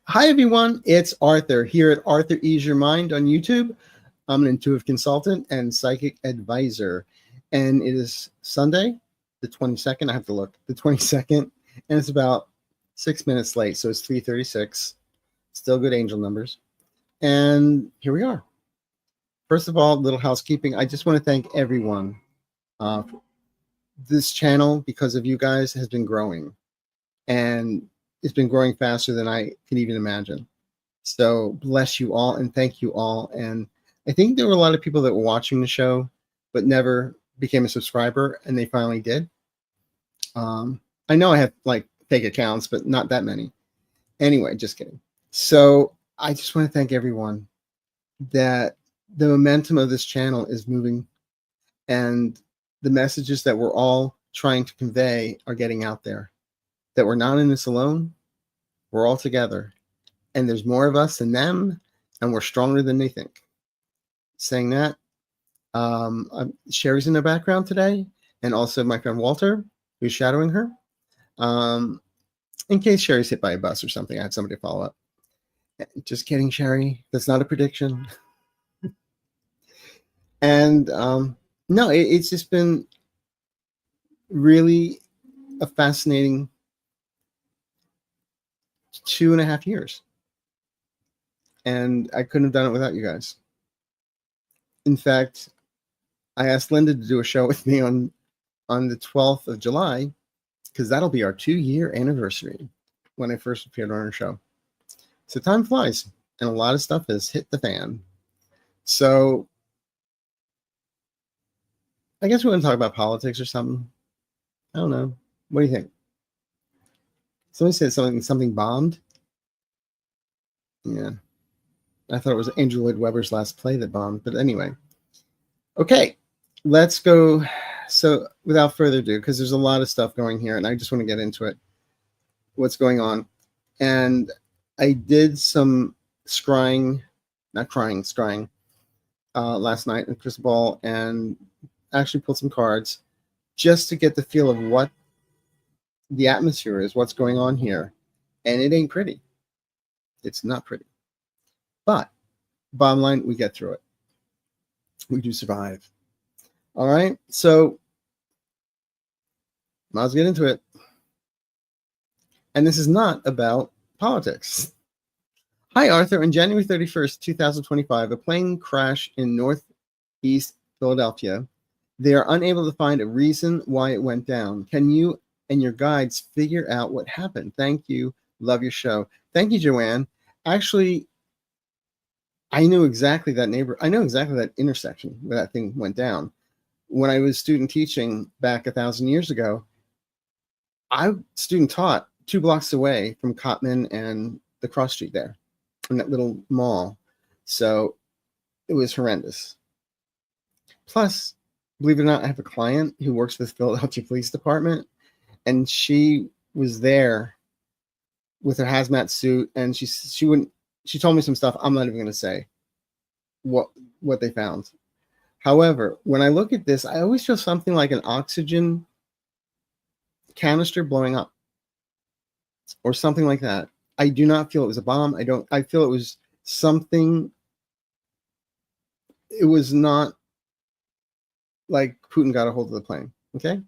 Hi, everyone. It's Arthur here at Arthur Ease Your Mind on YouTube. I'm an intuitive consultant and psychic advisor. And it is Sunday, the 22nd. I have to look. The 22nd. And it's about 6 minutes late. So it's 3:36. Still good angel numbers. And here we are. First of all, little housekeeping. I just want to thank everyone. This channel, because of you guys, has been growing. And it's been growing faster than I can even imagine. So bless you all and thank you all. And I think there were a lot of people that were watching the show, but never became a subscriber, and they finally did. I know I have like fake accounts, but not that many. Anyway, just kidding. So I just want to thank everyone that the momentum of this channel is moving, and the messages that we're all trying to convey are getting out there. That we're not in this alone. We're all together. And there's more of us than them, and we're stronger than they think. Saying that, Sherry's in the background today, and also my friend Walter, who's shadowing her. In case Sherry's hit by a bus or something, I had somebody to follow up. Just kidding, Sherry. That's not a prediction. And no, it's just been really a fascinating 2.5 years. And I couldn't have done it without you guys. In fact, I asked Linda to do a show with me on the 12th of July, because that'll be our 2-year anniversary when I first appeared on her show. So time flies, and a lot of stuff has hit the fan. So I guess we're going to talk about politics or something. I don't know. What do you think? Somebody said something bombed. Yeah. I thought it was Andrew Lloyd Webber's last play that bombed. But anyway. Okay. Let's go. So without further ado, because there's a lot of stuff going here, and I just want to get into it. What's going on. And I did some scrying last night in crystal ball, and actually pulled some cards just to get the feel of what the atmosphere is, what's going on here. And it ain't pretty. It's not pretty. But bottom line, we get through it. We do survive. All right. So let's get into it. And this is not about politics. Hi, Arthur. On January 31st, 2025, a plane crashed in northeast Philadelphia. They are unable to find a reason why it went down. Can you and your guides figure out what happened? Thank you. Love your show. Thank you, Joanne. Actually, I knew exactly that intersection where that thing went down. When I was student teaching back 1,000 years ago, I student taught 2 blocks away from Cotman and the cross street there in that little mall. So it was horrendous. Plus, believe it or not, I have a client who works with Philadelphia Police Department, and she was there with her hazmat suit, and she told me some stuff. I'm not even going to say what they found. However, when I look at this, I always feel something like an oxygen canister blowing up or something like that. I do not feel it was a bomb. I feel it was something. It was not like Putin got a hold of the plane. Okay.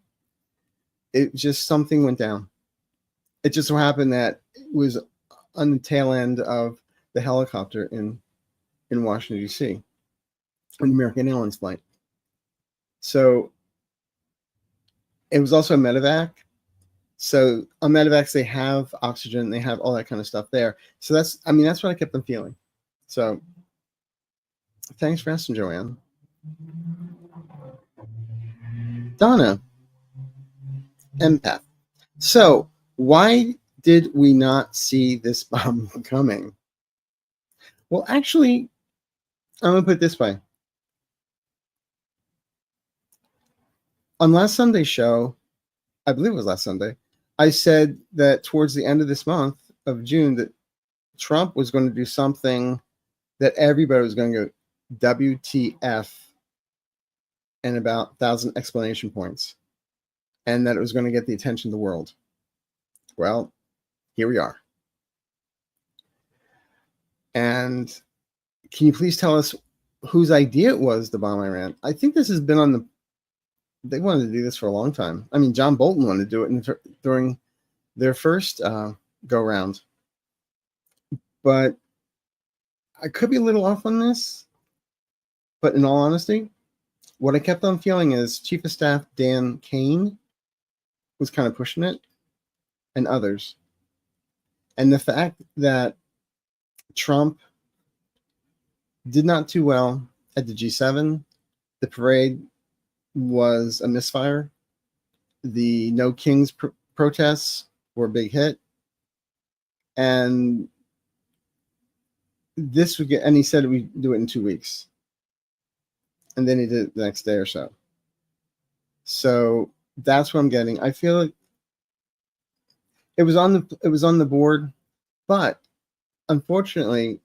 It just, something went down. It just so happened that it was on the tail end of the helicopter in Washington, D.C., an American Airlines flight. So it was also a medevac. So on medevacs, they have oxygen, they have all that kind of stuff there. So that's what I kept them feeling. So thanks for asking, Joanne. Donna, empath. So why did we not see this bomb coming? Well, actually, I'm going to put it this way. On last Sunday's show, I believe it was last Sunday, I said that towards the end of this month of June that Trump was going to do something that everybody was going to go WTF and about 1,000 explanation points, and that it was going to get the attention of the world. Well, here we are. And can you please tell us whose idea it was to bomb Iran? I think this has been on the. They wanted to do this for a long time. I mean, John Bolton wanted to do it during their first go round. But I could be a little off on this. But in all honesty, what I kept on feeling is Chief of Staff Dan Kane was kind of pushing it, and others. And the fact that Trump did not do well at the G7, the parade was a misfire. The No Kings protests were a big hit. And this would get, and he said we'd do it in 2 weeks. And then he did it the next day or so. So that's what I'm getting. I feel like it was on the board, but unfortunately,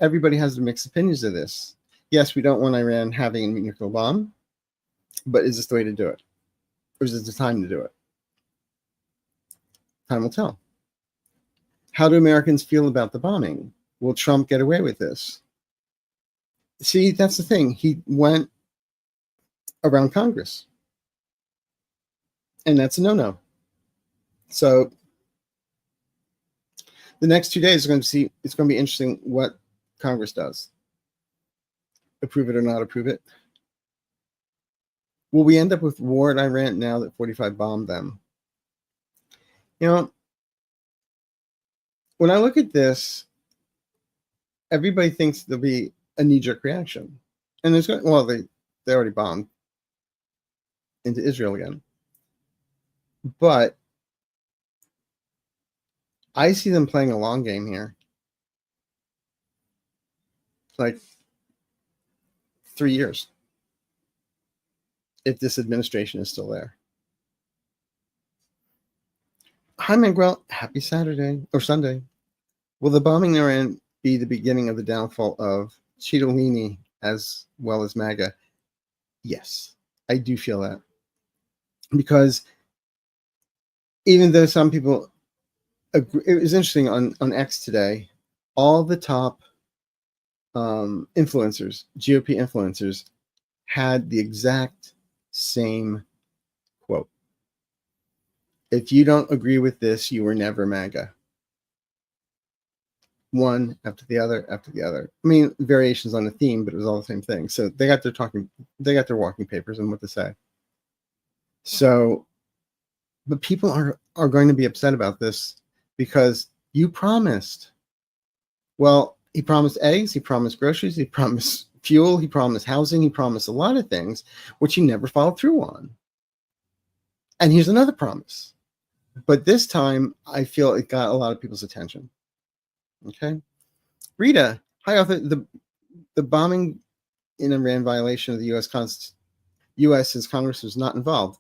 everybody has their mixed opinions of this. Yes, we don't want Iran having a nuclear bomb, but is this the way to do it? Or is this the time to do it? Time will tell. How do Americans feel about the bombing? Will Trump get away with this? See, that's the thing. He went around Congress. And that's a no-no. So the next 2 days, it's going to be interesting what Congress does. Approve it or not approve it. Will we end up with war in Iran now that 45 bombed them? You know, when I look at this, everybody thinks there'll be a knee-jerk reaction. And there's going, well, they already bombed into Israel again. But I see them playing a long game here. Like 3 years. If this administration is still there. Hi, Miguel. Happy Saturday or Sunday. Will the bombing in Iran be the beginning of the downfall of Cittadini as well as MAGA? Yes, I do feel that. Because even though some people agree, it was interesting on X today, all the top influencers, GOP influencers, had the exact same quote. If you don't agree with this, you were never MAGA. One after the other after the other. I mean, variations on the theme, but it was all the same thing. So they got their walking papers and what to say. So, but people are going to be upset about this because you promised. Well, he promised eggs, he promised groceries, he promised fuel, he promised housing, he promised a lot of things, which he never followed through on. And here's another promise. But this time, I feel it got a lot of people's attention. Okay. Rita, hi, Arthur. The bombing in Iran violation of the U.S. since Congress was not involved.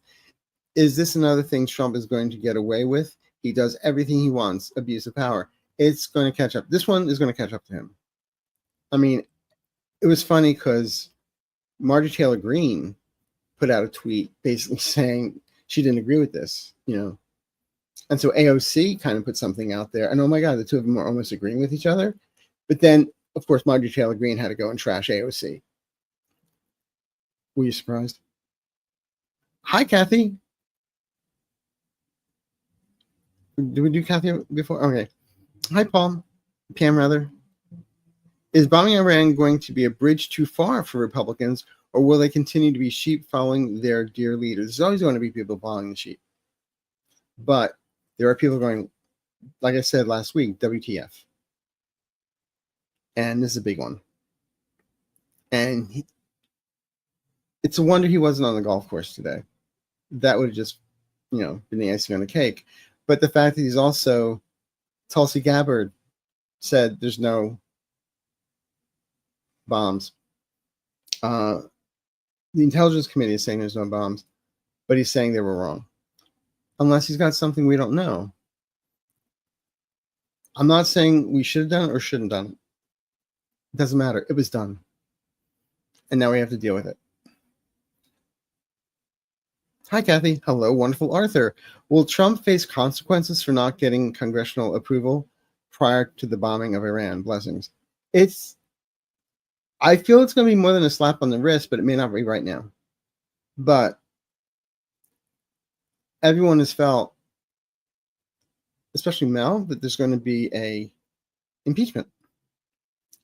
Is this another thing Trump is going to get away with? He does everything he wants, abuse of power. It's going to catch up. This one is going to catch up to him. I mean, it was funny because Marjorie Taylor Greene put out a tweet basically saying she didn't agree with this, you know. And so AOC kind of put something out there. And oh my God, the two of them are almost agreeing with each other. But then, of course, Marjorie Taylor Greene had to go and trash AOC. Were you surprised? Hi, Kathy. Did we do Kathy before? Okay. Hi, Paul. Pam, rather. Is bombing Iran going to be a bridge too far for Republicans, or will they continue to be sheep following their dear leaders? There's always going to be people following the sheep. But there are people going, like I said last week, WTF. And this is a big one. And it's a wonder he wasn't on the golf course today. That would have just, been the icing on the cake. But the fact that he's also, Tulsi Gabbard said there's no bombs. The Intelligence Committee is saying there's no bombs, but he's saying they were wrong. Unless he's got something we don't know. I'm not saying we should have done it or shouldn't have done it. It doesn't matter. It was done. And now we have to deal with it. Hi, Kathy. Hello, wonderful Arthur. Will Trump face consequences for not getting congressional approval prior to the bombing of Iran? Blessings. I feel it's going to be more than a slap on the wrist, but it may not be right now. But everyone has felt, especially Mel, that there's going to be a impeachment.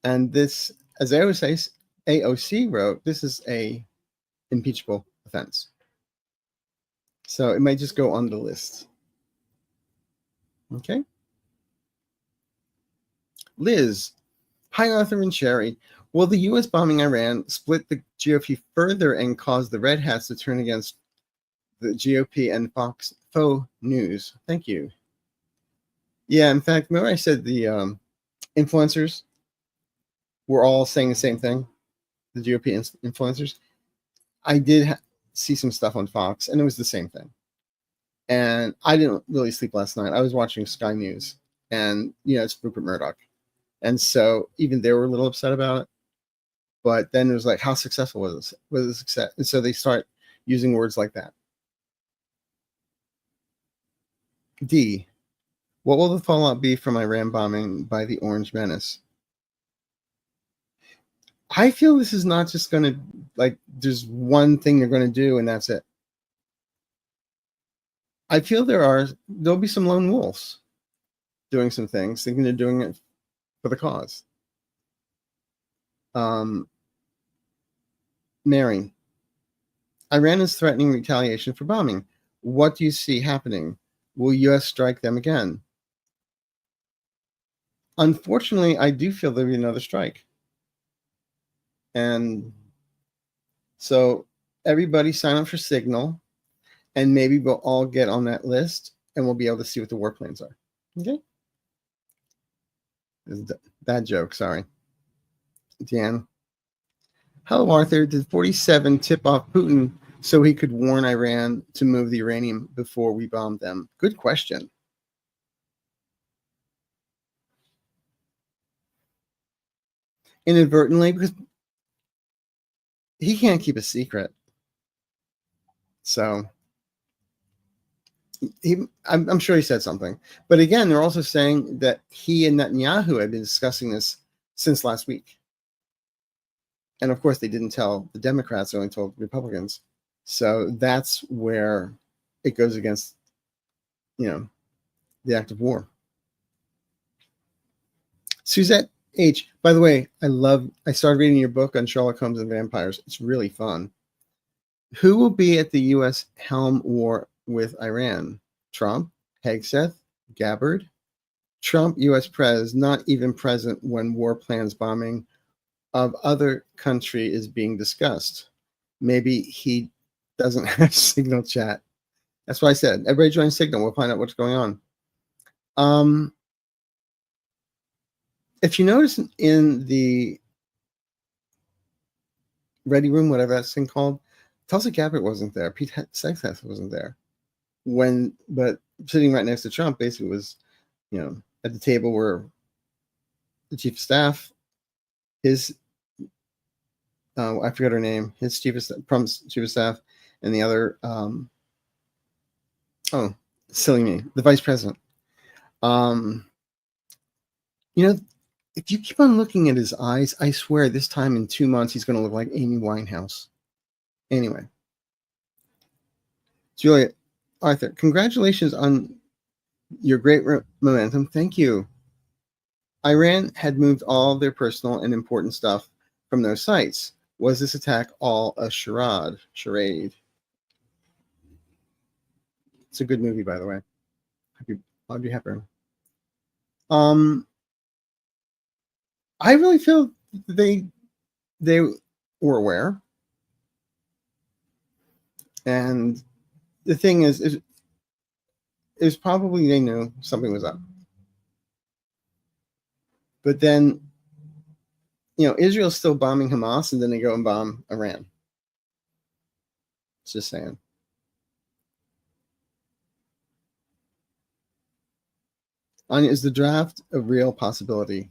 And this, as AOC wrote, this is a impeachable offense. So it might just go on the list. Okay. Liz. Hi, Arthur and Sherry. Will the U.S. bombing Iran split the GOP further and cause the Red Hats to turn against the GOP and Fox faux news? Thank you. Yeah, in fact, remember I said the influencers were all saying the same thing? The GOP influencers? I did see some stuff on Fox, and it was the same thing. And I didn't really sleep last night. I was watching Sky News, and, it's Rupert Murdoch. And so even they were a little upset about it. But then it was like, how successful was this? Was it a success? And so they start using words like that. D. What will the fallout be from Iran bombing by the Orange Menace? I feel this is not just going to, there's one thing they're going to do and that's it. I feel there'll be some lone wolves doing some things, thinking they're doing it for the cause. Mary. Iran is threatening retaliation for bombing. What do you see happening? Will U.S. strike them again? Unfortunately, I do feel there'll be another strike. And so everybody sign up for Signal, and maybe we'll all get on that list, and we'll be able to see what the war plans are. Okay? Bad joke, sorry. Dan. Hello, Arthur. Did 47 tip off Putin so he could warn Iran to move the uranium before we bombed them? Good question. Inadvertently, because he can't keep a secret. So I'm sure he said something. But again, they're also saying that he and Netanyahu had been discussing this since last week. And of course, they didn't tell the Democrats, they only told Republicans. So that's where it goes against, the act of war. Suzette H. By the way, I started reading your book on Sherlock Holmes and vampires. It's really fun. Who will be at the U.S. helm war with Iran? Trump, Hegseth, Gabbard? Trump, U.S. Pres, not even present when war plans bombing of other country is being discussed. Maybe he doesn't have Signal chat. That's why I said, everybody join Signal. We'll find out what's going on. If you notice in the Ready Room, whatever that thing called, Tulsi Gabbard wasn't there. Pete Hegseth wasn't there. But sitting right next to Trump basically was, at the table were the chief of staff, his I forgot her name, his chief of staff, and the other silly me, the vice president. If you keep on looking at his eyes, I swear this time in 2 months he's going to look like Amy Winehouse. Anyway, Julia, Arthur, congratulations on your great momentum. Thank you. Iran had moved all their personal and important stuff from those sites. Was this attack all a charade? It's a good movie, by the way. Audrey Hepburn. I really feel they were aware. And the thing is probably they knew something was up. But then, Israel's still bombing Hamas, and then they go and bomb Iran. Just saying. Anya, is the draft a real possibility?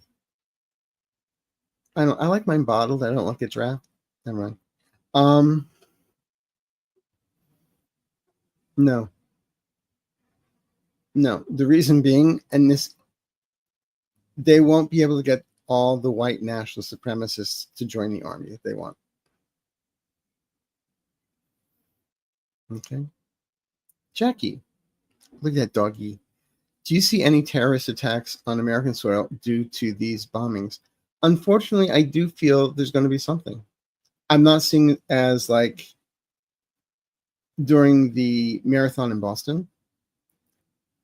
I like mine bottled. I don't like a draft. Never mind. No. The reason being, and they won't be able to get all the white national supremacists to join the army if they want. Okay. Jackie, look at that doggy. Do you see any terrorist attacks on American soil due to these bombings? Unfortunately, I do feel there's going to be something. I'm not seeing it as like during the marathon in Boston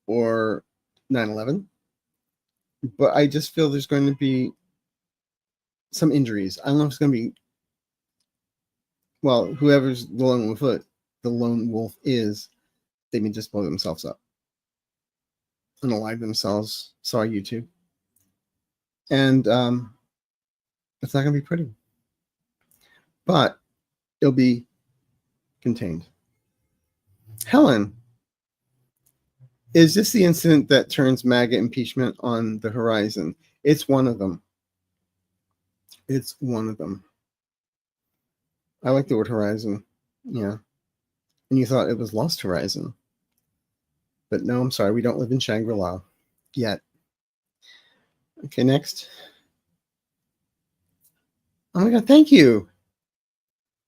or 9/11, but I just feel there's going to be some injuries. I don't know if it's going to be, well, whoever's the lone wolf is, they may just blow themselves up and alive themselves. Sorry, YouTube. And it's not going to be pretty, but it'll be contained. Helen, is this the incident that turns MAGA impeachment on the horizon? It's one of them. It's one of them. I like the word horizon. Yeah. And you thought it was Lost Horizon. But no, I'm sorry. We don't live in Shangri-La yet. Okay, next. Oh my God, thank you.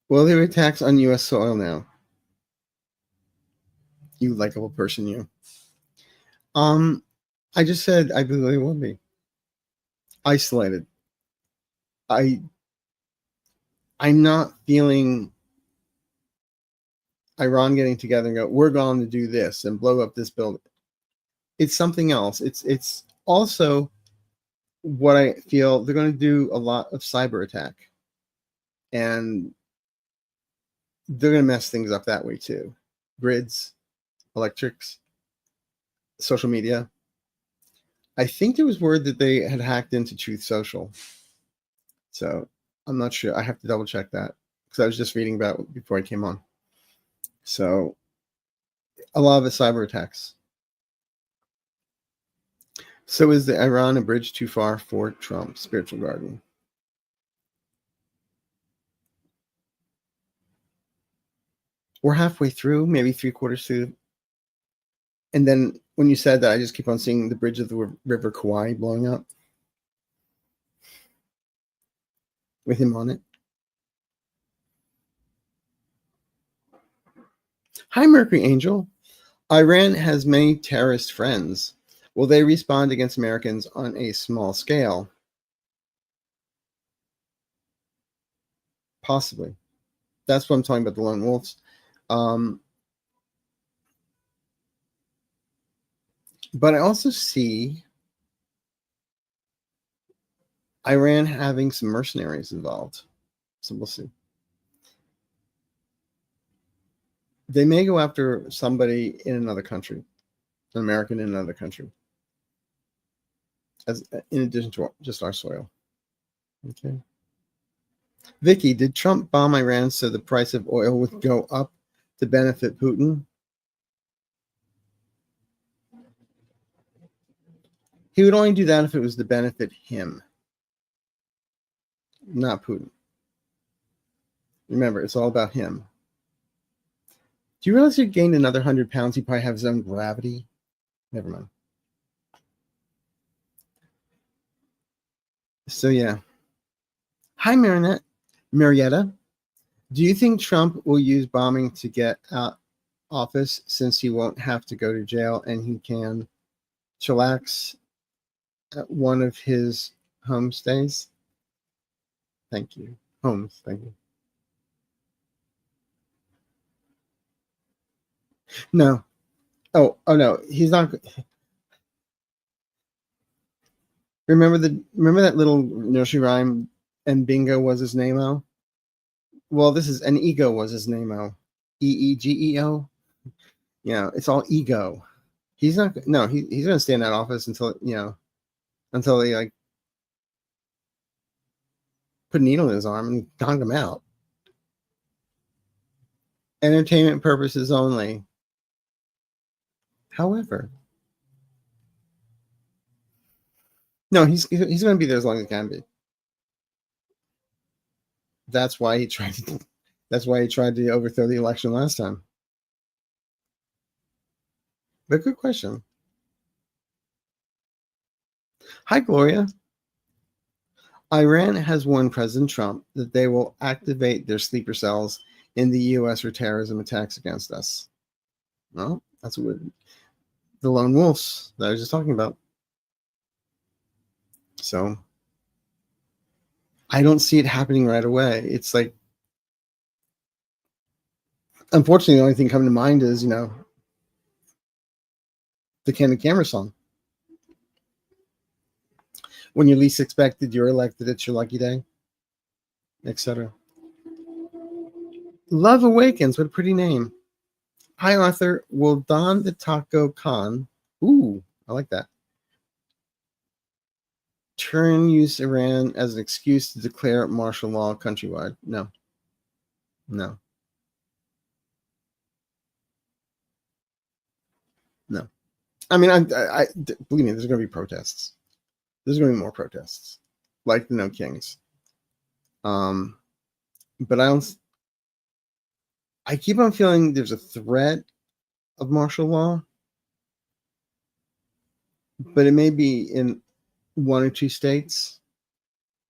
Will there be attacks on U.S. soil now? You likable person, you. I just said I believe it will be. Isolated. I'm not feeling Iran getting together and go, we're going to do this and blow up this building. It's something else. It's also what I feel they're going to do a lot of cyber attack. And they're going to mess things up that way too. Grids, electrics, social media. I think there was word that they had hacked into Truth Social. So I'm not sure. I have to double check that because I was just reading about it before I came on. So a lot of the cyber attacks. So is the Iran a bridge too far for Trump? Spiritual garden. We're halfway through, maybe 3/4 through. And then when you said that, I just keep on seeing the bridge of the River Kauai blowing up with him on it. Hi, Mercury Angel. Iran has many terrorist friends. Will they respond against Americans on a small scale? Possibly. That's what I'm talking about, the lone wolves. But I also see Iran having some mercenaries involved. So we'll see. They may go after somebody in another country, an American in another country, as in addition to just our soil. Okay. Vicky, did Trump bomb Iran so the price of oil would go up to benefit Putin? He would only do that if it was to benefit him, not Putin. Remember, it's all about him. Do you realize he gained another 100 pounds? He probably have his own gravity. Never mind. So, yeah. Hi, Marietta. Do you think Trump will use bombing to get out office since he won't have to go to jail and he can chillax at one of his homestays? Thank you. Homes, thank you. No. Oh no, he's not. Remember that little nursery rhyme, and bingo was his name-o? Well, this is an ego was his name-o. EEGEO. Yeah, it's all ego. He's not. No, he's going to stay in that office until until they like put a needle in his arm and knock him out. Entertainment purposes only. However, no, he's going to be there as long as he can be. That's why he tried to overthrow the election last time. But good question. Hi, Gloria. Iran has warned President Trump that they will activate their sleeper cells in the U.S. for terrorism attacks against us. Well, that's what the lone wolves that I was just talking about. So I don't see it happening right away. It's like, unfortunately, the only thing coming to mind is, the Candid Camera song. When you least expected, you're elected, it's your lucky day, etc. Love Awakens, what a pretty name. Hi, Arthur. Will Don the Taco Khan, ooh, I like that, use Iran as an excuse to declare martial law countrywide? No. No. No. I mean, I believe me, there's going to be protests. There's going to be more protests, like the No Kings. But I keep on feeling there's a threat of martial law, but it may be in one or two states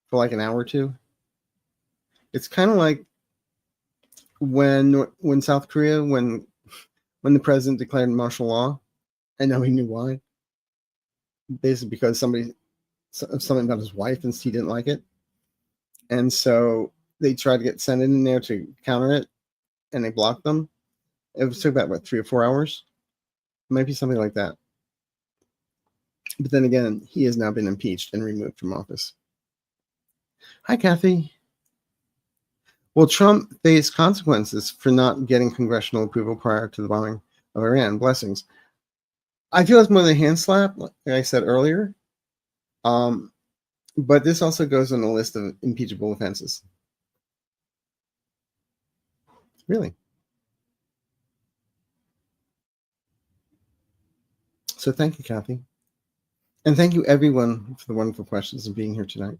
for like an hour or two. It's kind of like when South Korea, when the president declared martial law, I know he knew why. Basically because something about his wife, and he didn't like it. And so they tried to get Senate in there to counter it, and they blocked them. It took about 3 or 4 hours. It might be something like that. But then again, he has now been impeached and removed from office. Hi, Kathy. Will Trump face consequences for not getting congressional approval prior to the bombing of Iran? Blessings. I feel it's more than a hand slap, like I said earlier. But this also goes on the list of impeachable offenses. Really. So thank you, Kathy. And thank you, everyone, for the wonderful questions and being here tonight.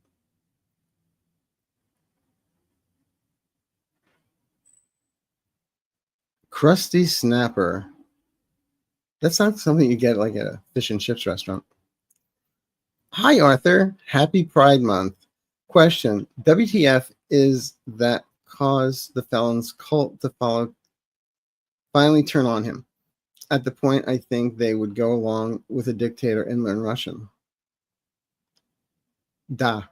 Krusty Snapper. That's not something you get like at a fish and chips restaurant. Hi, Arthur. Happy Pride Month. Question. WTF is that caused the felon's cult to finally turn on him? At the point, I think they would go along with a dictator and learn Russian. Da.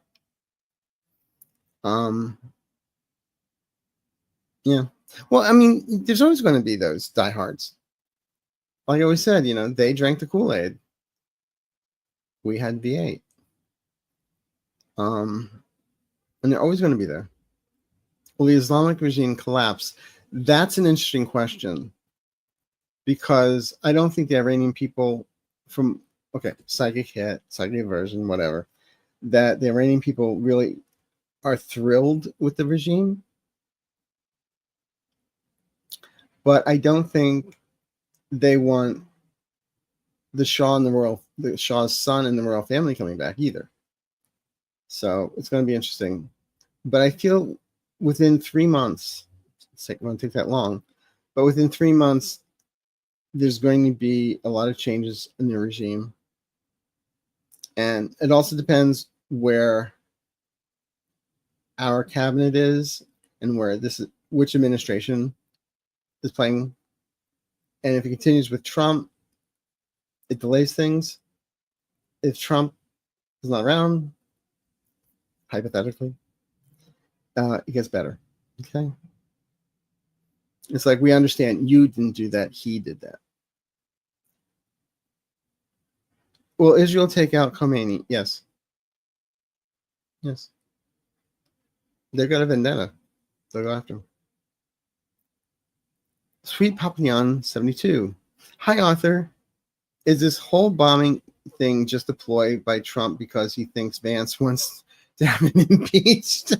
Yeah. Well, I mean, there's always going to be those diehards. Like I always said, they drank the Kool-Aid. We had V8. And they're always going to be there. Will the Islamic regime collapse? That's an interesting question, because I don't think the Iranian people psychic hit, psychic aversion, whatever, that the Iranian people really are thrilled with the regime. But I don't think they want the Shah's son and the royal family coming back either. So it's going to be interesting. But I feel within 3 months, it won't take that long, but within 3 months, there's going to be a lot of changes in the regime. And it also depends where our cabinet is and which administration is playing. And if it continues with Trump, it delays things. If Trump is not around, hypothetically, it gets better. Okay. It's like, we understand you didn't do that, he did that. Will Israel take out Khomeini? Yes. Yes. They've got a vendetta. They'll go after him. Sweet Papillon 72. Hi, Arthur. Is this whole bombing thing just a ploy by Trump because he thinks Vance wants to have him impeached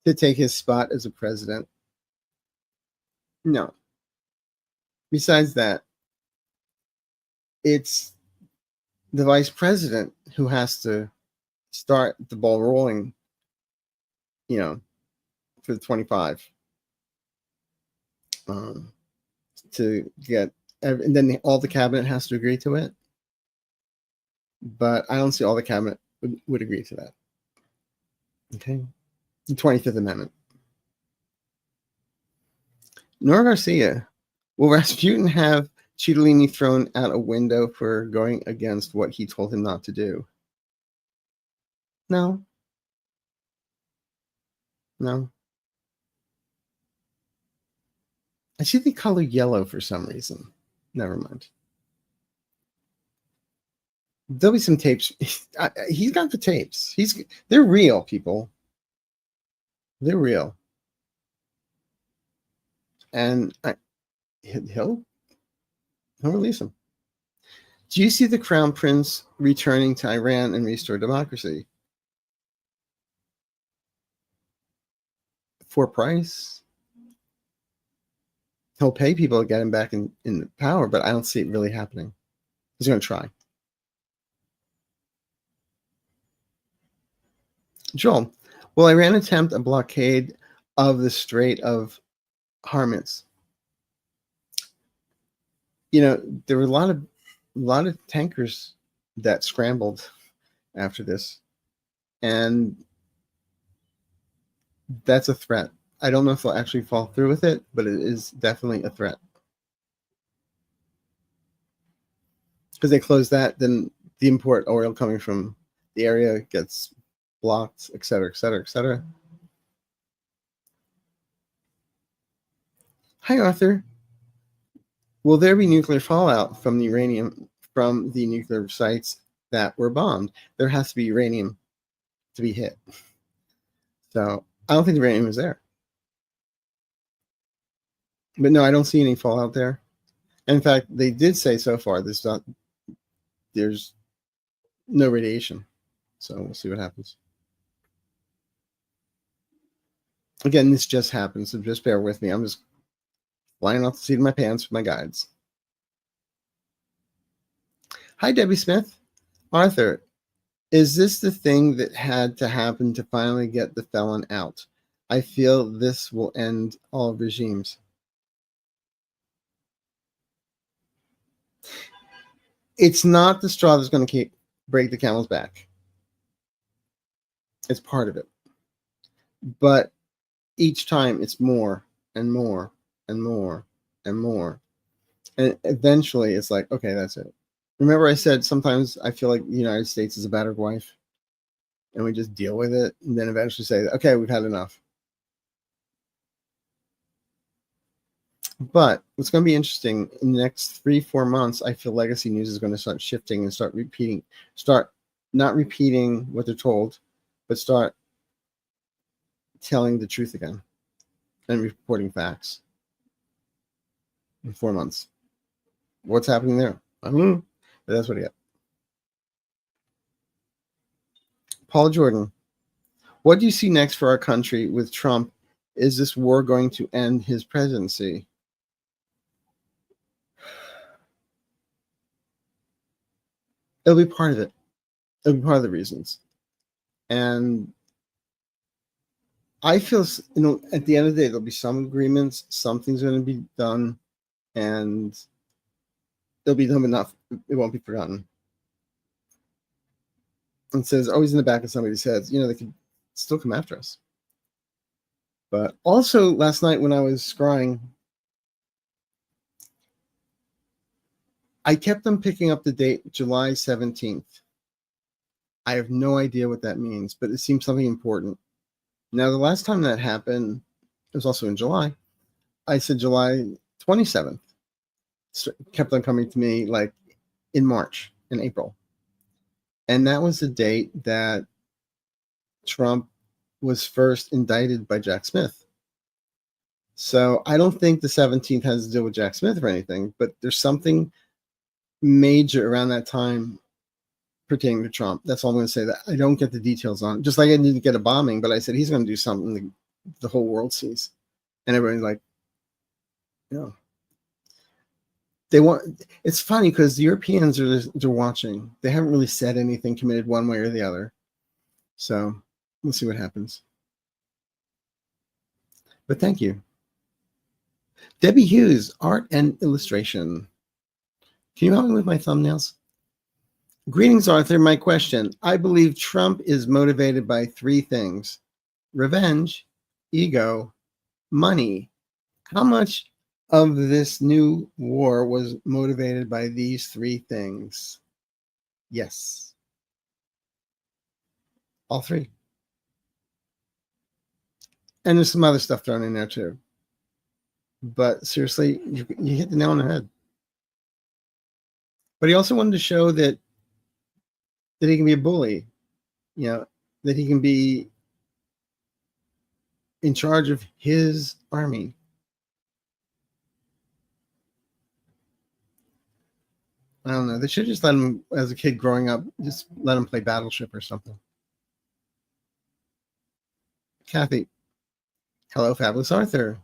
to take his spot as a president? No. Besides that, it's the vice president who has to start the ball rolling, for the 25. To get, and then all the cabinet has to agree to it. But I don't see all the cabinet would agree to that. Okay. The 25th Amendment. Nora Garcia. Will Rasputin have Cittadini thrown out a window for going against what he told him not to do? No. No. I see the color yellow for some reason. Never mind. There'll be some tapes. He's got the tapes. They're real, people. They're real. And he'll release them. Do you see the Crown Prince returning to Iran and restore democracy? For price? He'll pay people to get him back in power, but I don't see it really happening. He's going to try. Joel, will Iran attempt a blockade of the Strait of Hormuz? You know, there were a lot of tankers that scrambled after this, and that's a threat. I don't know if they'll actually fall through with it, but it is definitely a threat. Because they close that, then the import oil coming from the area gets blocked, et cetera, et cetera, et cetera. Hi, Arthur. Will there be nuclear fallout from the nuclear sites that were bombed? There has to be uranium to be hit. So I don't think the uranium is there. But no, I don't see any fallout there. In fact, they did say so far there's no radiation. So we'll see what happens. Again, this just happened, so just bear with me. I'm just flying off the seat of my pants with my guides. Hi, Debbie Smith. Arthur, is this the thing that had to happen to finally get the felon out? I feel this will end all regimes. It's not the straw that's going to break the camel's back. It's part of it. But each time it's more and more and more and more. And eventually it's like, okay, that's it. Remember I said sometimes I feel like the United States is a battered wife and we just deal with it and then eventually say, okay, we've had enough. But what's going to be interesting in the next 3-4 months, I feel legacy news is going to start shifting and start not repeating what they're told, but start telling the truth again and reporting facts in 4 months. What's happening there? I don't know, but that's what I get. Paul Jordan, what do you see next for our country with Trump? Is this war going to end his presidency? It'll be part of it. It'll be part of the reasons. And I feel, at the end of the day, there'll be some agreements, something's going to be done, and it'll be done enough. It won't be forgotten. And so it's always in the back of somebody's head, they could still come after us. But also last night when I was scrying, I kept on picking up the date July 17th. I have no idea what that means, but it seems something important. Now, the last time that happened, it was also in July. I said July 27th. So it kept on coming to me like in March, in April. And that was the date that Trump was first indicted by Jack Smith. So I don't think the 17th has to do with Jack Smith or anything, but there's something major around that time pertaining to Trump. That's all I'm going to say. That I don't get the details on. Just like I didn't get a bombing, but I said he's going to do something the whole world sees, and everybody's like, they want. It's funny because the Europeans they're watching. They haven't really said anything committed one way or the other, so we'll see what happens. But thank you, Debbie Hughes, art and illustration. Can you help me with my thumbnails? Greetings, Arthur. My question. I believe Trump is motivated by 3 things. revenge, ego, money. How much of this new war was motivated by these three things? Yes. All three. And there's some other stuff thrown in there too. But seriously, you hit the nail on the head. But he also wanted to show that he can be a bully, that he can be in charge of his army. I don't know. They should just let him, as a kid growing up, just let him play Battleship or something. Kathy. Hello, Fabulous Arthur.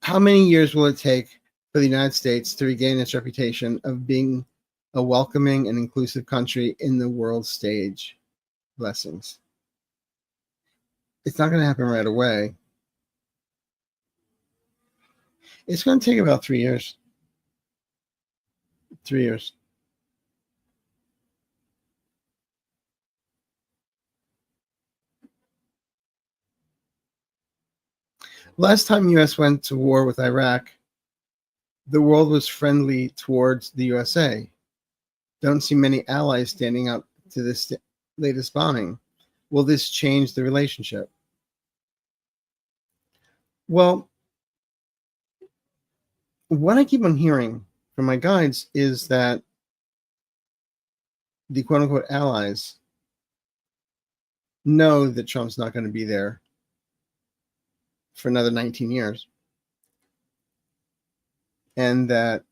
How many years will it take for the United States to regain its reputation of being a welcoming and inclusive country in the world stage? Blessings. It's not going to happen right away. It's going to take about 3 years. 3 years. Last time U.S. went to war with Iraq, the world was friendly towards the USA. Don't see many allies standing up to this latest bombing. Will this change the relationship? Well, what I keep on hearing from my guides is that the quote-unquote allies know that Trump's not going to be there for another 19 years and that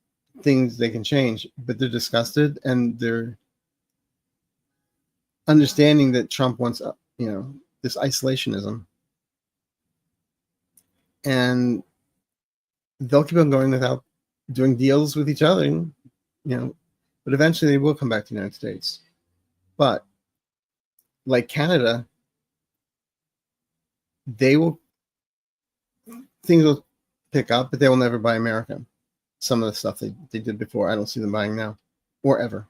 things they can change, but they're disgusted and they're understanding that Trump wants, this isolationism, and they'll keep on going without doing deals with each other, but eventually they will come back to the United States. But like Canada, things will pick up, but they will never buy American. Some of the stuff they did before, I don't see them buying now or ever.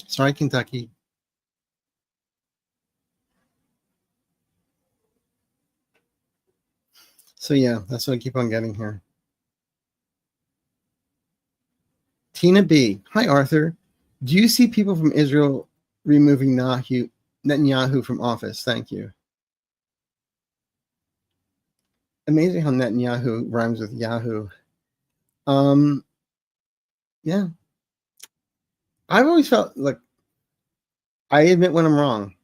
Sorry, Kentucky. So yeah, that's what I keep on getting here. Tina B. Hi, Arthur. Do you see people from Israel removing Netanyahu from office? Thank you. Amazing how Netanyahu rhymes with Yahoo. Yeah. I've always felt like, I admit when I'm wrong.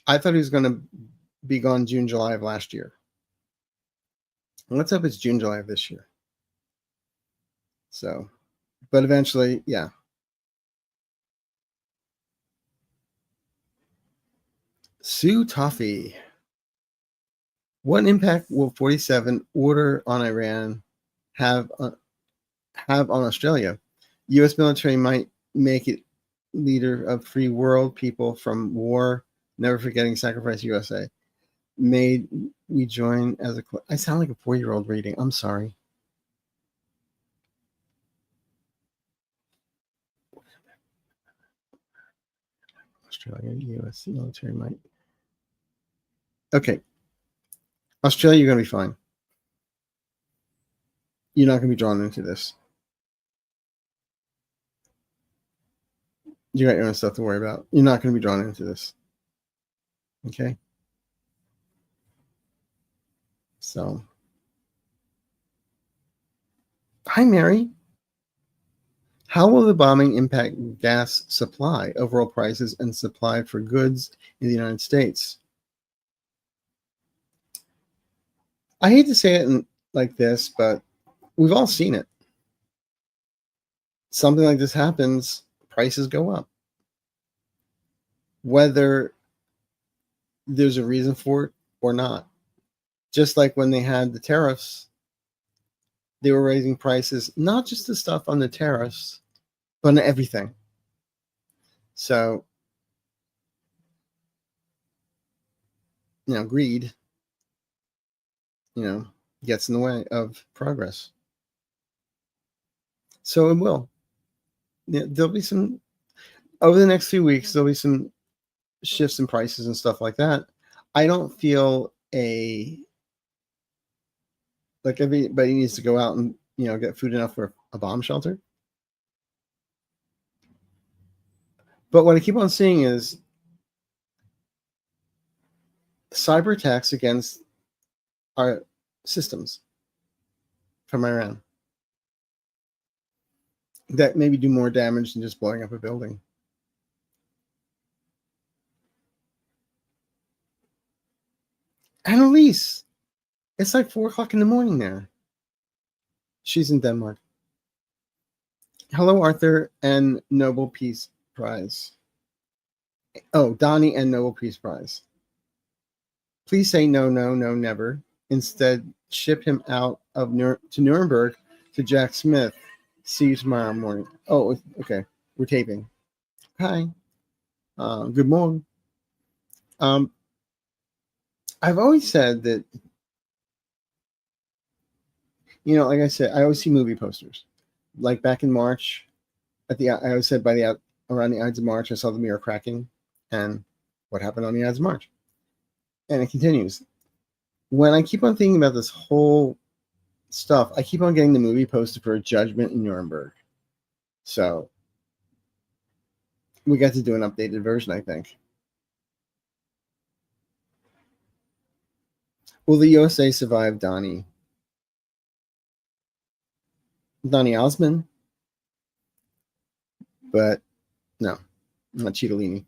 I thought he was going to be gone June, July of last year. Let's hope it's June, July of this year. So, but eventually, yeah. Sue Toffee. What impact will 47 order on Iran have on Australia? U.S. military might make it leader of free world people from war, never forgetting sacrifice USA. Made we join as a... I sound like a 4-year-old reading. I'm sorry. Australia, U.S. military might... Okay. Australia, you're going to be fine. You're not going to be drawn into this. You got your own stuff to worry about. You're not going to be drawn into this. Okay? So. Hi, Mary. How will the bombing impact gas supply, overall prices, and supply for goods in the United States? I hate to say it like this, but we've all seen it. Something like this happens, prices go up. Whether there's a reason for it or not. Just like when they had the tariffs, they were raising prices, not just the stuff on the tariffs, but on everything. So, greed, gets in the way of progress. So it will. There'll be some... over the next few weeks, there'll be some shifts in prices and stuff like that. I don't feel like everybody needs to go out and, get food enough for a bomb shelter. But what I keep on seeing is cyber attacks against our systems from Iran that maybe do more damage than just blowing up a building. Annalise, it's like 4:00 in the morning there. She's in Denmark. Hello, Arthur and Nobel Peace Prize. Oh, Donnie and Nobel Peace Prize. Please say no, no, no, never. Instead, ship him out of to Nuremberg to Jack Smith. See you tomorrow morning. Oh, okay. We're taping. Hi. Good morning. I've always said that, like I said, I always see movie posters. Like back in March, I always said around the Ides of March, I saw the mirror cracking, and what happened on the Ides of March. And it continues. When I keep on thinking about this whole stuff, I keep on getting the movie posted for a judgment in Nuremberg. So we got to do an updated version, I think. Will the USA survive Donnie Osmond? But no, not Cittadini.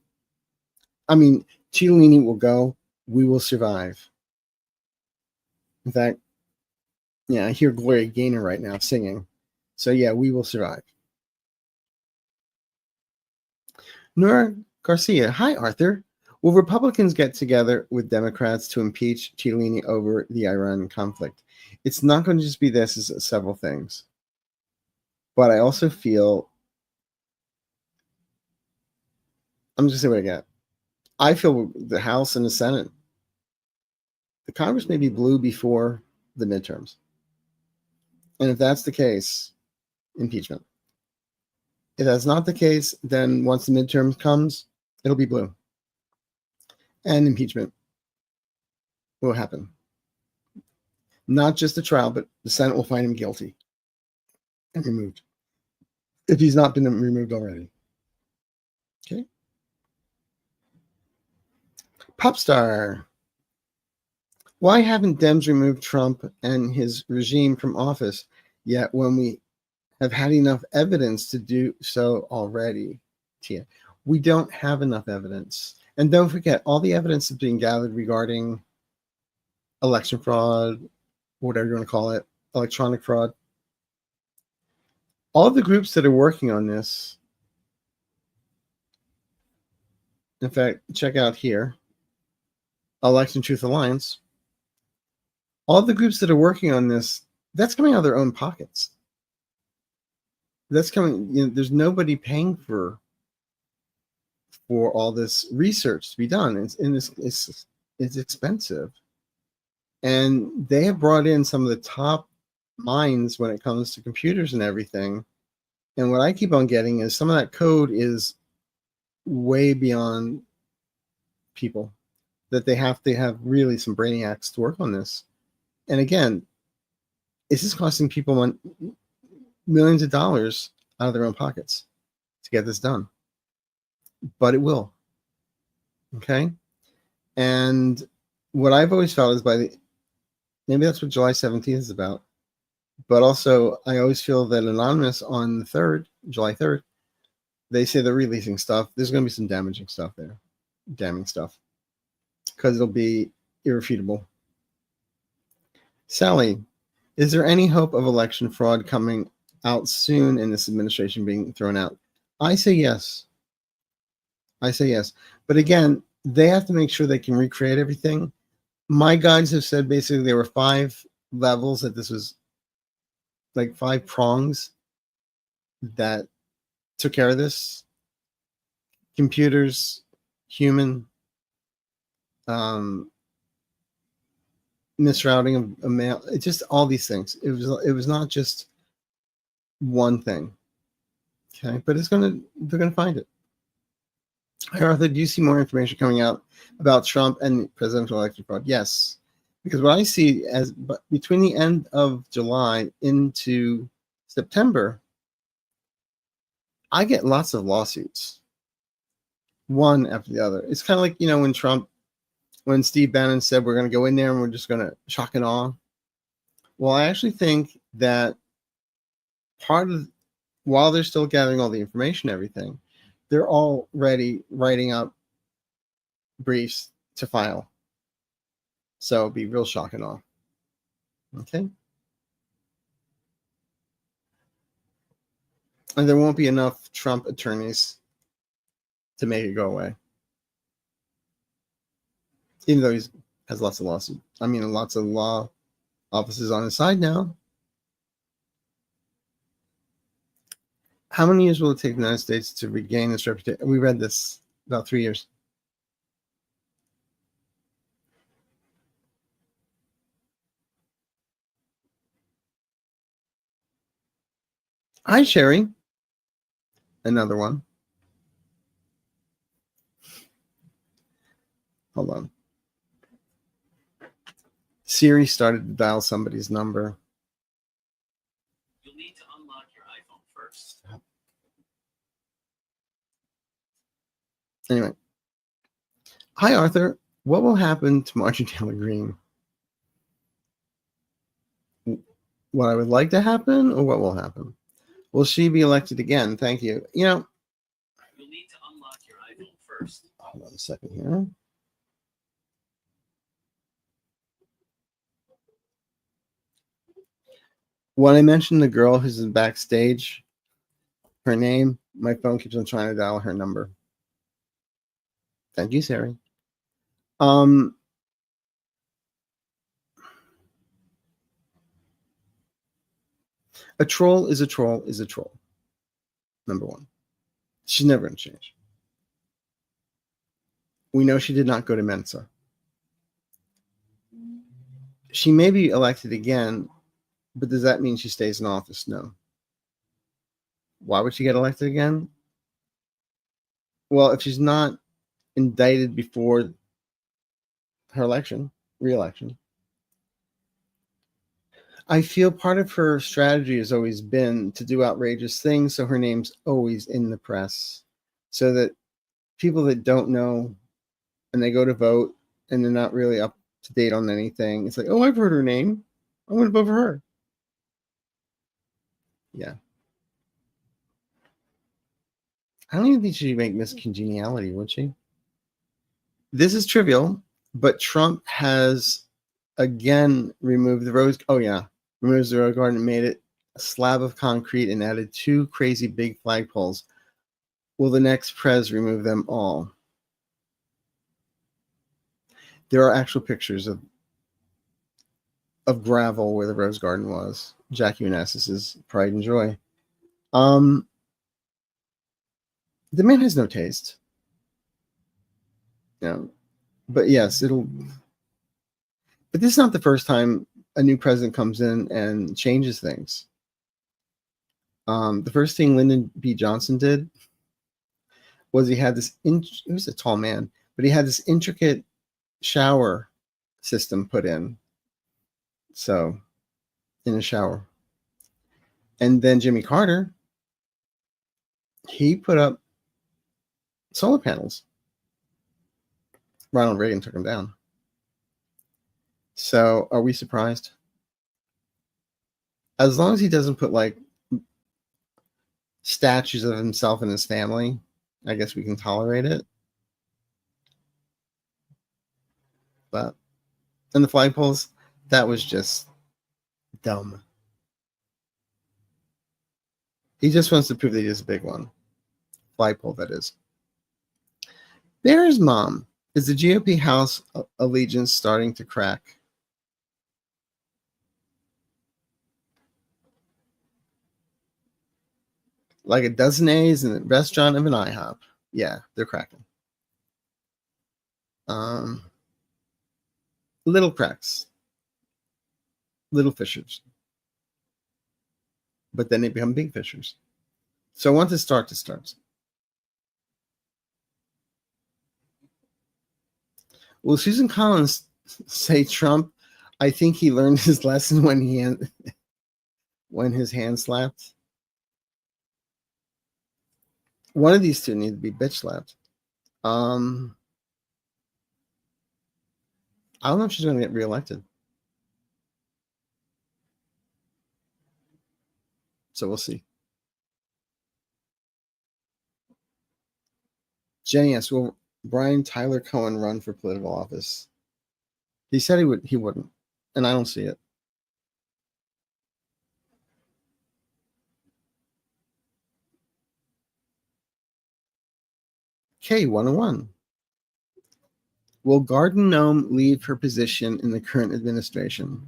I mean, Cittadini will go. We will survive. In fact, I hear Gloria Gaynor right now singing. So yeah, we will survive. Nora Garcia, hi Arthur. Will Republicans get together with Democrats to impeach Cittadini over the Iran conflict? It's not going to just be this, it's several things. But I also feel, I'm just going to say what I got. I feel the House and the Senate, the Congress may be blue before the midterms. And if that's the case, impeachment. If that's not the case, then once the midterms comes, it'll be blue. And impeachment will happen. Not just a trial, but the Senate will find him guilty and removed, if he's not been removed already. Okay. Popstar. Why haven't Dems removed Trump and his regime from office yet when we have had enough evidence to do so already? Tia, we don't have enough evidence. And don't forget, all the evidence is being gathered regarding election fraud, whatever you want to call it, electronic fraud. All of the groups that are working on this, in fact, check out here, Election Truth Alliance. All the groups that are working on this, that's coming out of their own pockets. That's coming, there's nobody paying for all this research to be done. It's expensive. And they have brought in some of the top minds when it comes to computers and everything. And what I keep on getting is some of that code is way beyond people, that they have to have really some brainiacs to work on this. And again, this is costing people millions of dollars out of their own pockets to get this done. But it will. Okay? And what I've always felt is maybe that's what July 17th is about. But also, I always feel that Anonymous on the 3rd, July 3rd, they say they're releasing stuff. There's going to be some damaging stuff there. Damning stuff. Because it'll be irrefutable. Sally, is there any hope of election fraud coming out soon and this administration being thrown out? I say yes. But again, they have to make sure they can recreate everything. My guides have said basically there were 5 levels, that this was like 5 prongs that took care of this. Computers, human, misrouting of mail. It's just all these things. It was not just one thing. Okay, but they're gonna find it. Hi, Arthur, do you see more information coming out about Trump and presidential election fraud? Yes, because what I see as between the end of July into September, I get lots of lawsuits, one after the other. It's kind of like, when Steve Bannon said we're going to go in there and we're just going to shock and awe. Well, I actually think that while they're still gathering all the information, everything, they're already writing up briefs to file. So it'll be real shock and awe. Okay. And there won't be enough Trump attorneys to make it go away. Even though he has lots of lawsuits. I mean, lots of law offices on his side now. How many years will it take the United States to regain this reputation? We read this about 3 years. Hi, Sherry. Another one. Hold on. Siri started to dial somebody's number. You'll need to unlock your iPhone first. Anyway. Hi, Arthur. What will happen to Marjorie Taylor Greene? What I would like to happen or what will happen? Will she be elected again? Thank you. You'll need to unlock your iPhone first. Hold on a second here. When I mentioned the girl who's backstage, her name, my phone keeps on trying to dial her number. Thank you, Sari. A troll is a troll is a troll. Number one. She's never going to change. We know she did not go to Mensa. She may be elected again, but does that mean she stays in office? No. Why would she get elected again? Well, if she's not indicted before her re-election, I feel part of her strategy has always been to do outrageous things, so her name's always in the press, so that people that don't know and they go to vote and they're not really up to date on anything, it's like, oh, I've heard her name. I'm going to vote for her. Yeah. I don't even think she'd make Miss Congeniality, would she? This is trivial, but Trump has again removed the rose. Oh, yeah. Removes the rose garden and made it a slab of concrete and added 2 crazy big flagpoles. Will the next prez remove them all? There are actual pictures of gravel where the rose garden was. Jackie Manassas's pride and joy. The man has no taste. But yes, but this is not the first time a new president comes in and changes things. The first thing Lyndon B. Johnson did was he had this, he was a tall man, but he had this intricate shower system put in. So, in a shower. And then Jimmy Carter, he put up solar panels. Ronald Reagan took them down. So, are we surprised? As long as he doesn't put like statues of himself and his family, I guess we can tolerate it. But, and the flagpoles, that was just dumb. He just wants to prove that he is a big one. Flagpole, that is. Bear's mom. Is the GOP House allegiance starting to crack? Like a dozen A's in the restaurant of an IHOP. Yeah, they're cracking. Little cracks. Little fissures. But then they become big fissures. So once it starts, it starts. Will Susan Collins say Trump? I think he learned his lesson when his hand slapped. One of these two need to be bitch slapped. I don't know if she's going to get reelected. So we'll see. Jenny asks, will Brian Tyler Cohen run for political office? He said he wouldn't, and I don't see it. K101. Will Garden Gnome leave her position in the current administration?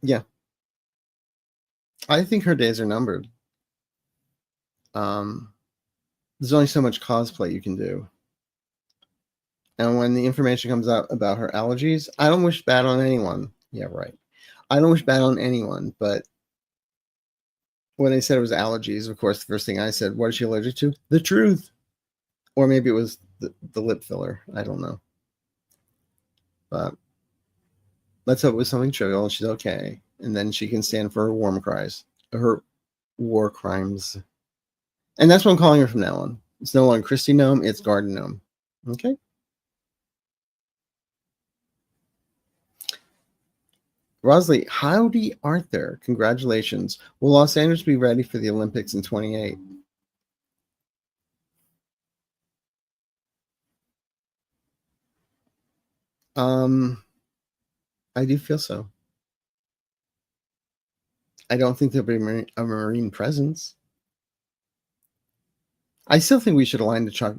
Yeah. I think her days are numbered. There's only so much cosplay you can do. And when the information comes out about her allergies, I don't wish bad on anyone. Yeah, right. I don't wish bad on anyone, but when they said it was allergies, of course, the first thing I said, what is she allergic to? The truth. Or maybe it was the lip filler. I don't know. But let's hope it was something trivial and she's okay. And then she can stand for her war crimes. And that's what I'm calling her from now on. It's no longer Christy Gnome, it's Garden Gnome. Okay? Rosalie, howdy, Arthur. Congratulations. Will Los Angeles be ready for the Olympics in 28? I do feel so. I don't think there'll be a Marine presence. I still think we should align the truck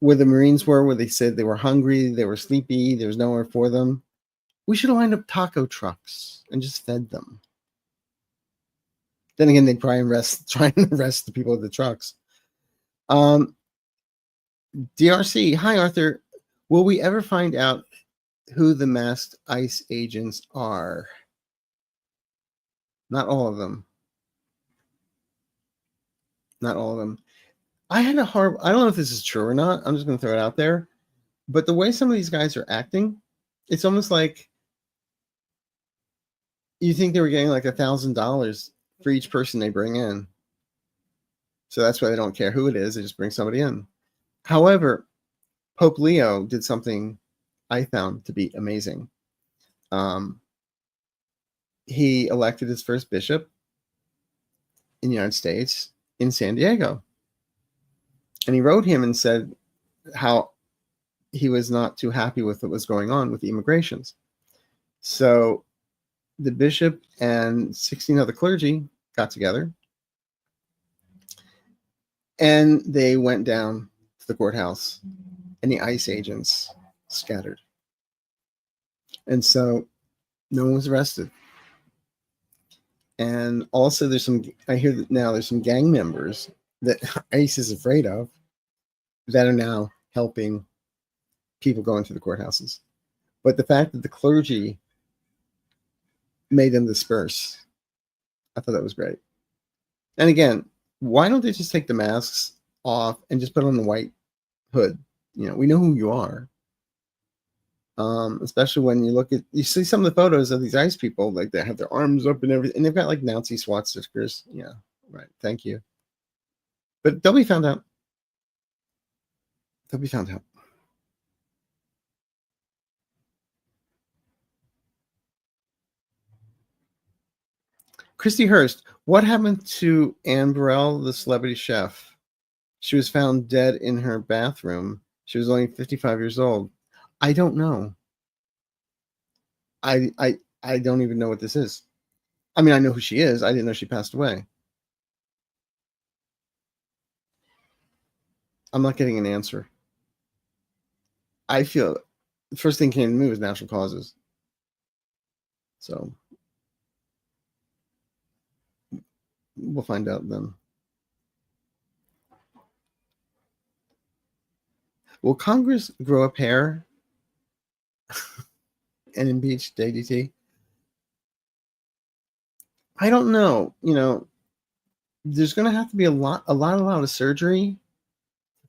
where the Marines were, where they said they were hungry, they were sleepy, there was nowhere for them. We should have lined up taco trucks and just fed them. Then again, they'd probably try and arrest the people at the trucks. DRC, hi Arthur. Will we ever find out who the masked ICE agents are? Not all of them. Not all of them. I don't know if this is true or not. I'm just going to throw it out there. But the way some of these guys are acting, it's almost like you think they were getting like $1,000 for each person they bring in. So that's why they don't care who it is. They just bring somebody in. However, Pope Leo did something I found to be amazing. He elected his first bishop in the United States in San Diego. And he wrote him and said how he was not too happy with what was going on with the immigrations. So the bishop and 16 other clergy got together and they went down to the courthouse and the ICE agents scattered. And so no one was arrested. And also I hear that now there's some gang members that ICE is afraid of that are now helping people go into the courthouses. But the fact that the clergy made them disperse, I thought that was great. And again, why don't they just take the masks off and just put on the white hood? You know, we know who you are. Especially when you see some of the photos of these ICE people, like they have their arms up and everything, and they've got like Nazi SWAT stickers. Yeah, right. Thank you. But they'll be found out. They'll be found out. Christy Hurst, what happened to Anne Burrell, the celebrity chef? She was found dead in her bathroom. She was only 55 years old. I don't know. I don't even know what this is. I mean, I know who she is. I didn't know she passed away. I'm not getting an answer. I feel the first thing came to me was natural causes. So we'll find out then. Will Congress grow up hair and impeach JDT? I don't know. You know, there's going to have to be a lot of surgery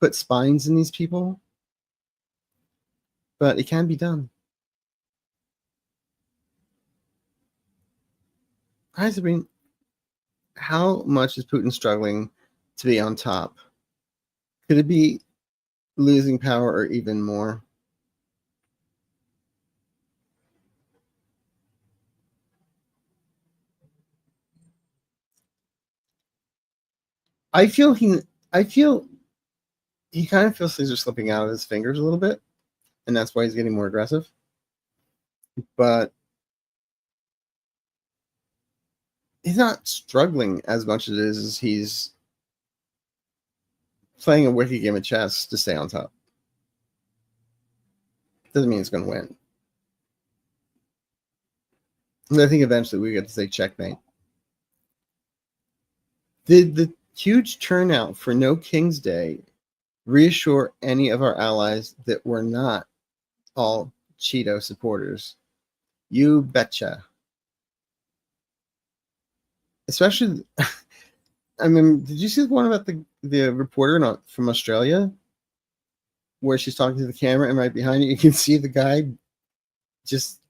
put spines in these people, but it can be done. Hi, Sabrine. How much is Putin struggling to be on top? Could it be losing power or even more? I feel he kind of feels things are slipping out of his fingers a little bit, and that's why he's getting more aggressive. But he's not struggling as much as he's playing a wicked game of chess to stay on top. Doesn't mean he's going to win. And I think eventually we get to say checkmate. Did the huge turnout for No King's Day reassure any of our allies that we're not all Cheeto supporters? You betcha. Especially, I mean, did you see the one about the reporter from Australia where she's talking to the camera and right behind you can see the guy just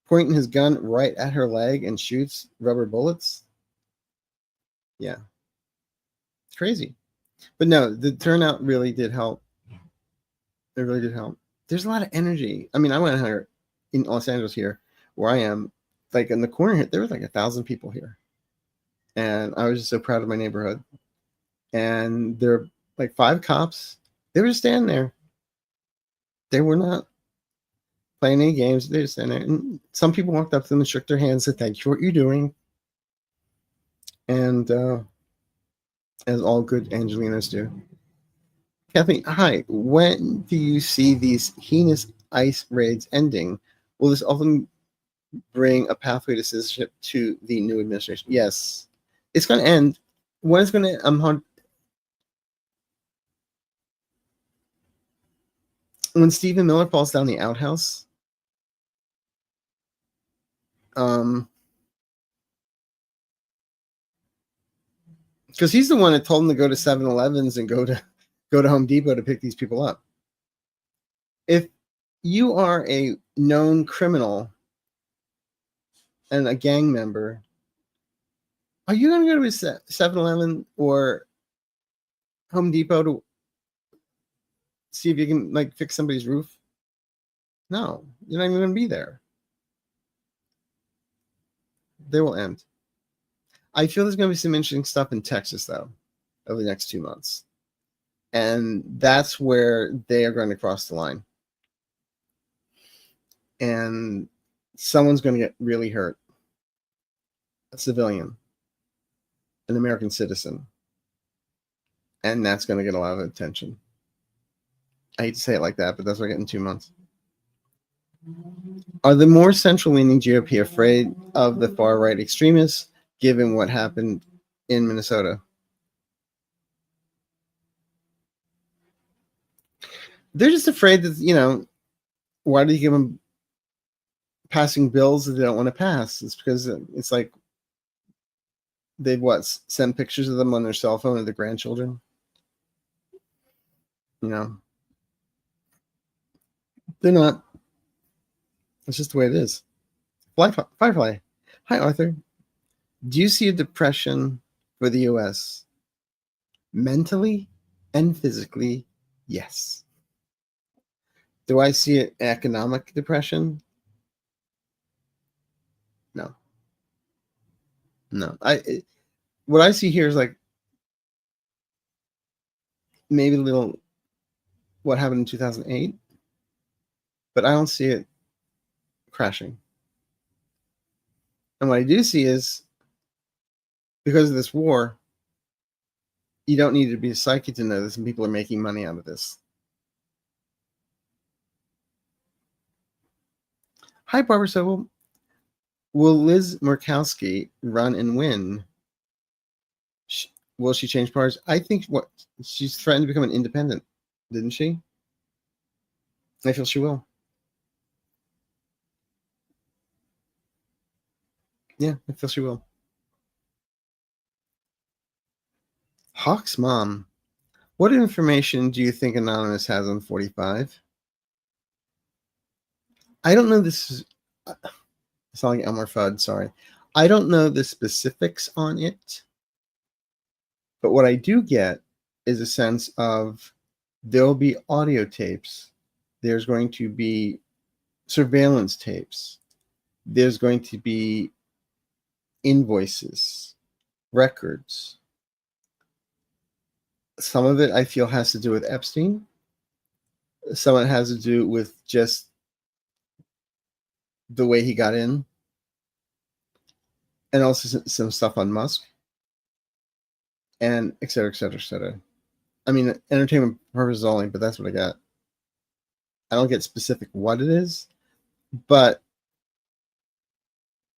pointing his gun right at her leg and shoots rubber bullets? Yeah. It's crazy. But no, the turnout really did help. It really did help. There's a lot of energy. I mean, I went here in Los Angeles here, where I am, like in the corner here, there was like 1,000 people here. And I was just so proud of my neighborhood. And there were like 5 cops. They were just standing there. They were not playing any games. They were just standing there. And some people walked up to them and shook their hands and said, "Thank you for what you're doing." And as all good Angelinos do. Kathleen, hi. When do you see these heinous ICE raids ending? Will this often bring a pathway to citizenship to the new administration? Yes. It's going to end. When it's going to when Stephen Miller falls down the outhouse, because he's the one that told him to go to 7-Elevens and go to Home Depot to pick these people up. If you are a known criminal and a gang member, are you going to go to a 7-Eleven or Home Depot to see if you can like fix somebody's roof? No, you're not even going to be there. They will end. I feel there's going to be some interesting stuff in Texas, though, over the next 2 months. And that's where they are going to cross the line. And someone's going to get really hurt. A civilian, an American citizen. And that's going to get a lot of attention. I hate to say it like that, but that's what I get in 2 months. Are the more central-leaning GOP afraid of the far-right extremists, given what happened in Minnesota? They're just afraid that, why do you give them passing bills that they don't want to pass? It's because it's like they've send pictures of them on their cell phone of their grandchildren. They're not. It's just the way it is. Firefly. Hi, Arthur. Do you see a depression for the U.S.? Mentally and physically, yes. Do I see an economic depression? No. What I see here is like maybe a little what happened in 2008, but I don't see it crashing. And what I do see is because of this war, you don't need to be a psychic to know this, and people are making money out of this. Hi, Barbara Sobel. Will Liz Murkowski run and win? Will she change parties? I think she's threatened to become an independent, didn't she? I feel she will. Yeah, I feel she will. Hawk's mom. What information do you think Anonymous has on 45? I don't know this. It's not like Elmer Fudd, sorry. I don't know the specifics on it, but what I do get is a sense of there'll be audio tapes. There's going to be surveillance tapes. There's going to be invoices, records. Some of it I feel has to do with Epstein. Some of it has to do with just the way he got in, and also some stuff on Musk, and et cetera, et cetera, et cetera. I mean, entertainment purposes only, but that's what I got. I don't get specific what it is, but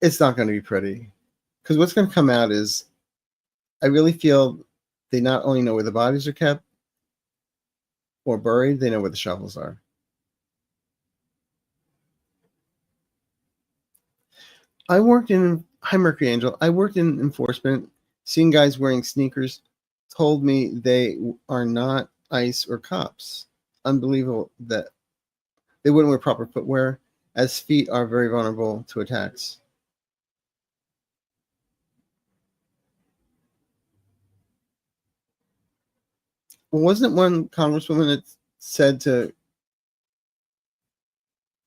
it's not going to be pretty. Because what's going to come out is, I really feel they not only know where the bodies are kept or buried, they know where the shovels are. Hi Mercury Angel, I worked in enforcement. Seeing guys wearing sneakers told me they are not ICE or cops. Unbelievable that they wouldn't wear proper footwear, as feet are very vulnerable to attacks. Well, wasn't one congresswoman that said to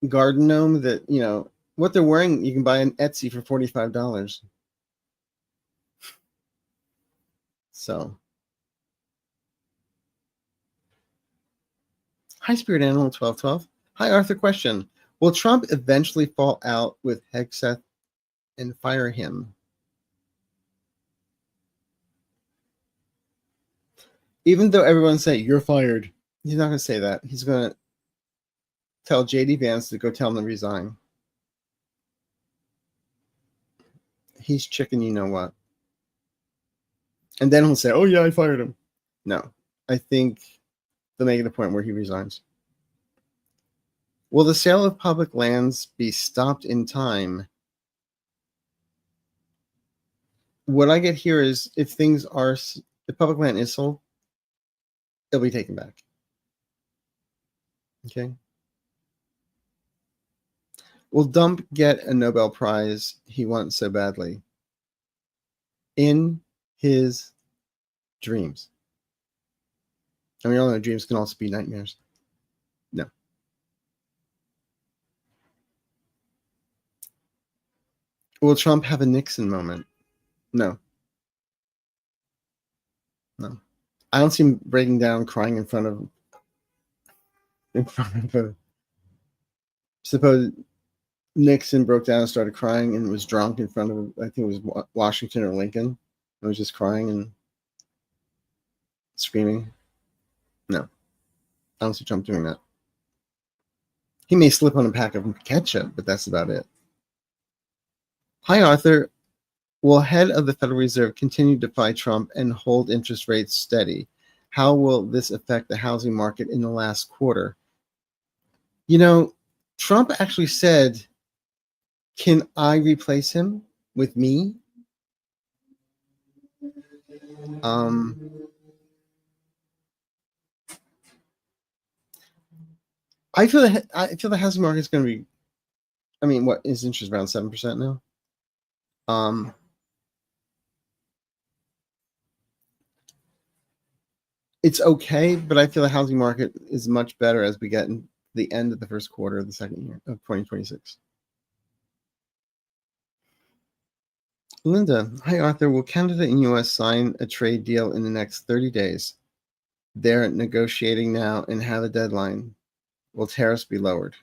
Garden Gnome that, what they're wearing, you can buy on Etsy for $45. So, hi, Spirit Animal 1212. Hi, Arthur. Question: will Trump eventually fall out with Hegseth and fire him? Even though everyone say you're fired, he's not going to say that. He's going to tell JD Vance to go tell him to resign. He's chicken, you know what? And then he'll say, "Oh yeah, I fired him." No, I think they'll make it a point where he resigns. Will the sale of public lands be stopped in time? What I get here is if public land is sold, it'll be taken back. Okay. Will Dump get a Nobel Prize he wants so badly? In his dreams. I mean, all our dreams can also be nightmares. No. Will Trump have a Nixon moment? No. No. I don't see him breaking down, crying in front of a. Suppose Nixon broke down and started crying and was drunk in front of, I think it was Washington or Lincoln, and was just crying and screaming. No. I don't see Trump doing that. He may slip on a pack of ketchup, but that's about it. Hi, Arthur. Will head of the Federal Reserve continue to defy Trump and hold interest rates steady? How will this affect the housing market in the last quarter? Trump actually said, can I replace him with me? I feel the housing market is going to be. I mean, what is interest around 7% now? It's okay, but I feel the housing market is much better as we get in the end of the first quarter of the second year of 2026. Linda, hi Arthur. Will Canada and US sign a trade deal in the next 30 days? They're negotiating now and have a deadline. Will tariffs be lowered?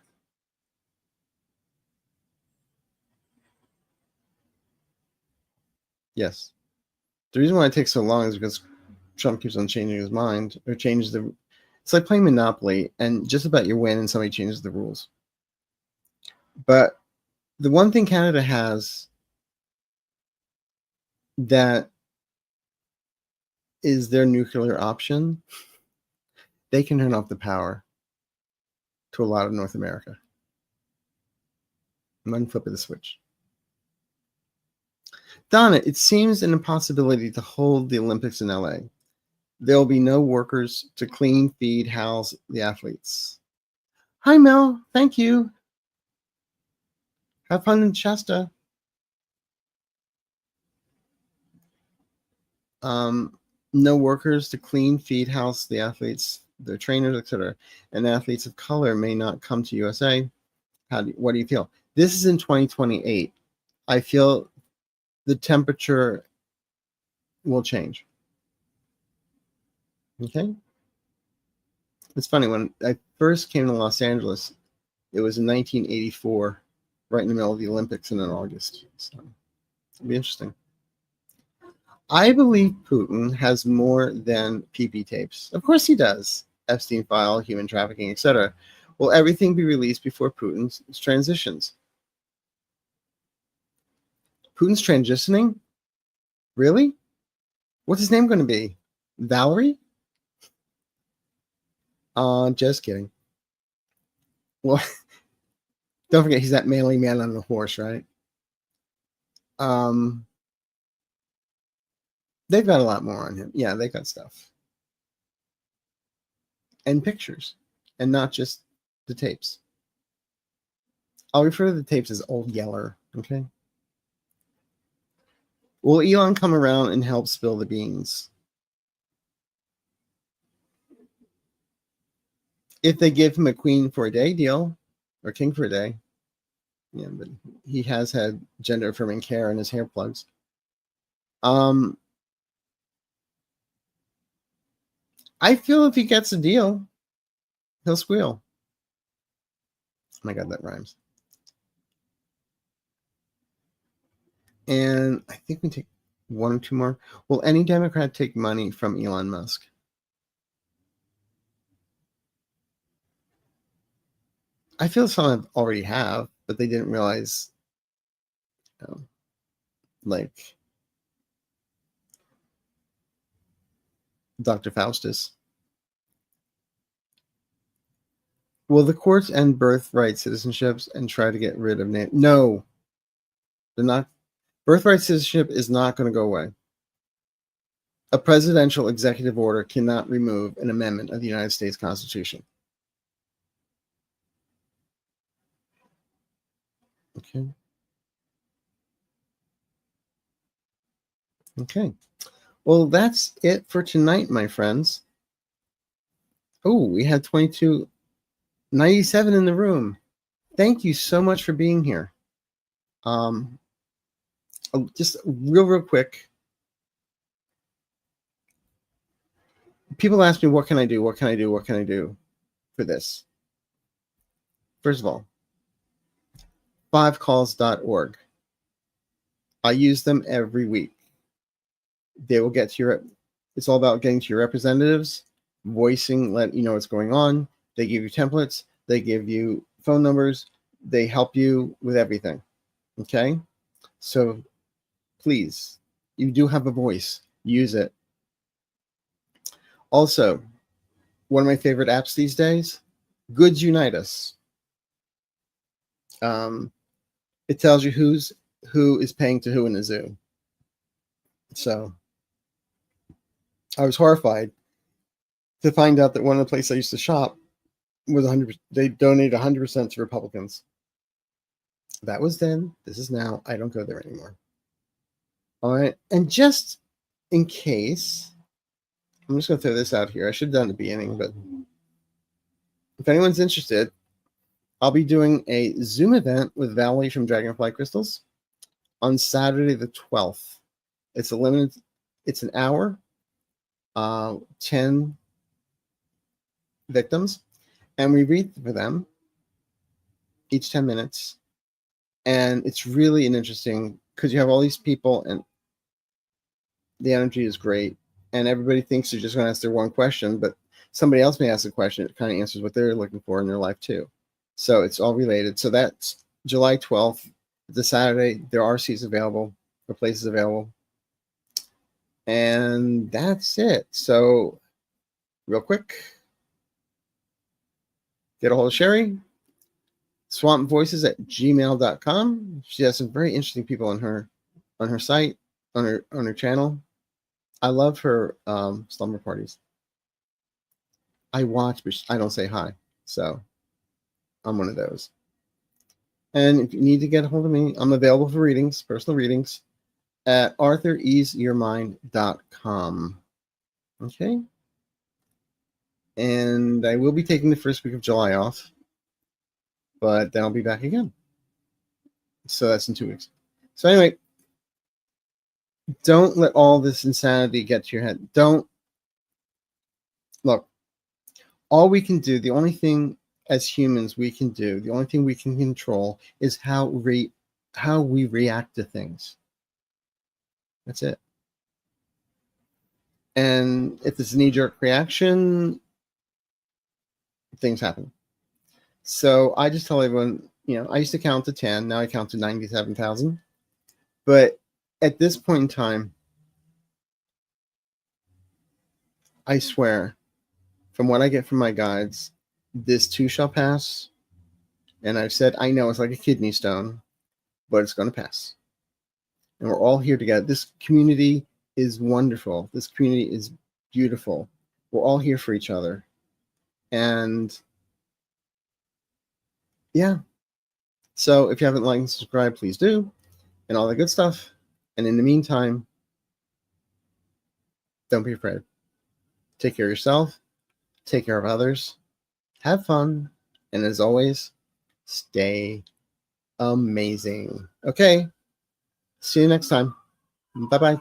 Yes. The reason why it takes so long is because Trump keeps on changing his mind or changes the. It's like playing Monopoly, and just about you win, and somebody changes the rules. But the one thing Canada has that is their nuclear option, they can turn off the power to a lot of North America. One flip of the switch. Donna, it seems an impossibility to hold the Olympics in LA. There will be no workers to clean, feed, house the athletes. Hi, Mel. Thank you. Have fun in Shasta. No workers to clean, feed, house the athletes, their trainers, etc. And athletes of color may not come to USA. What do you feel? This is in 2028. I feel the temperature will change. Okay? It's funny, when I first came to Los Angeles, it was in 1984, right in the middle of the Olympics and in August. So it'll be interesting. I believe Putin has more than PP tapes. Of course he does. Epstein file, human trafficking, etc. Will everything be released before Putin's transitions? Putin's transitioning? Really? What's his name going to be? Valerie? Just kidding. Well, don't forget he's that manly man on the horse, right? They've got a lot more on him. Yeah, they got stuff. And pictures. And not just the tapes. I'll refer to the tapes as Old Yeller, okay? Will Elon come around and help spill the beans? If they give him a queen for a day deal, or king for a day, yeah, but he has had gender affirming care in his hair plugs. I feel if he gets a deal, he'll squeal. Oh my God, that rhymes. And I think we take one or two more. Will any Democrat take money from Elon Musk? I feel some already have, but they didn't realize, like Dr. Faustus. Will the courts end birthright citizenships and try to get rid of No, they're not. Birthright citizenship is not going to go away. A presidential executive order cannot remove an amendment of the United States Constitution. Okay. Okay. Well, that's it for tonight, my friends. Oh, we had 2297 in the room. Thank you so much for being here. Just real quick. People ask me, what can I do? What can I do? What can I do for this? First of all, 5calls.org. I use them every week. They will get to it's all about getting to your representatives, voicing, let you know what's going on. They give you templates. They give you phone numbers. They help you with everything. Okay? So please, you do have a voice. Use it. Also, one of my favorite apps these days, Goods Unite Us. It tells you who is paying to who in the zoo. So I was horrified to find out that one of the places I used to shop was 100%. They donated 100% to Republicans. That was then. This is now. I don't go there anymore. All right. And just in case, I'm just going to throw this out here. I should have done it at the beginning, but if anyone's interested, I'll be doing a Zoom event with Valerie from Dragonfly Crystals on Saturday the 12th. It's it's an hour, 10 victims, and we read for them each 10 minutes. And it's really an interesting, because you have all these people and the energy is great. And everybody thinks they're just going to ask their one question, but somebody else may ask a question. It kind of answers what they're looking for in their life too. So it's all related. So that's July 12th. It's a Saturday. There are seats available, or places available. And that's it. So real quick, get a hold of Sherry. swampvoices@gmail.com. She has some very interesting people on her site, on her channel. I love her slumber parties. I watch, but I don't say hi. So I'm one of those. And if you need to get a hold of me, I'm available for readings, personal readings, at arthureaseyourmind.com. Okay? And I will be taking the first week of July off, but then I'll be back again. So that's in 2 weeks. So anyway, don't let all this insanity get to your head. Don't look. All we can do, the only thing as humans we can do, the only thing we can control is how we react to things. That's it. And if it's a knee-jerk reaction, things happen. So I just tell everyone, I used to count to 10. Now I count to 97,000. But at this point in time, I swear, from what I get from my guides, this too shall pass. And I've said, I know it's like a kidney stone, but it's going to pass. And we're all here together. This community is wonderful. This community is beautiful. We're all here for each other. And yeah. So if you haven't liked and subscribed, please do. And all the good stuff. And in the meantime, don't be afraid. Take care of yourself. Take care of others. Have fun. And as always, stay amazing. Okay. See you next time. Bye-bye.